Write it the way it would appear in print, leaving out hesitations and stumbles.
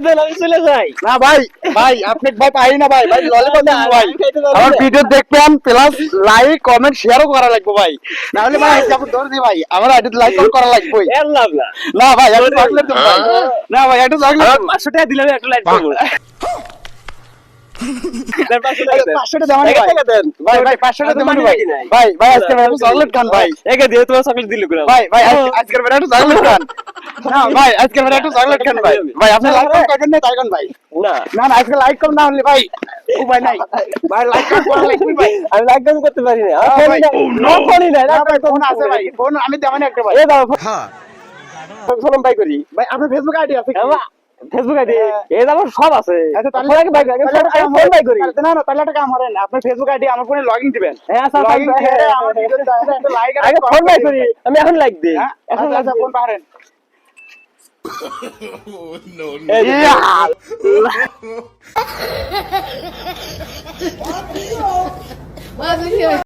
দেন আমি চলে যাই। না ভাই, ভাই আপনি ভাই পাই না ভাই, ভাই ললিপপ দিন ভাই। আমার ভিডিও দেখবেন প্লাস লাইক কমেন্ট শেয়ারও করা লাগবে ভাই, না হলে ভাই আপনি ধরে দি ভাই আমার আইডি লাইক করা লাগবে। এর লাভ না। না ভাই একটা চকলেট দেন ভাই, না ভাই একটা চকলেট 500 টাকা দিলে একটা লাইট করব। 500 টাকা দেন। 500 টাকা দেন ভাই, দেন। ভাই ভাই 500 টাকা দেন ভাই, ভাই ভাই আজকে একটা চকলেট খান ভাই, একে দিয়ে তোমার চকলেট দিল করে। ভাই ভাই আজকের বেলা একটা চকলেট খান, না ভাই আজকের বেলা একটা চকলেট খান ভাই, ভাই আপনি লাইক করেন না তাই কোন ভাই, না না না আজকে লাইক কম না হলে ভাই ও ভাই নাই ভাই লাইক করা লাগবে ভাই, আমি লাইক করতে পারি না। ভাই আমার ফোনই নাই। না ভাই ফোন আছে ভাই, ফোন আমি দেব না একটা ভাই, এ দাও ফোন বাই করি। ভাই আপনার ফেসবুক আইডি আছে কি? ফেসবুক আইডি এই আমার সব আছে। আচ্ছা তাহলে ফোন বাই করি। আমি ফোন বাই করি। না না তাহলে একটা কাম করেন, আপনার ফেসবুক আইডি আমার ফোনে লগইন দিবেন, হ্যাঁ আচ্ছা লগইন করে আমার ভিডিও একটা লাইক আর আগে ফোন বাই করি। আমি এখন লাইক দেই। এখন আচ্ছা ফোন পারেন এই Well,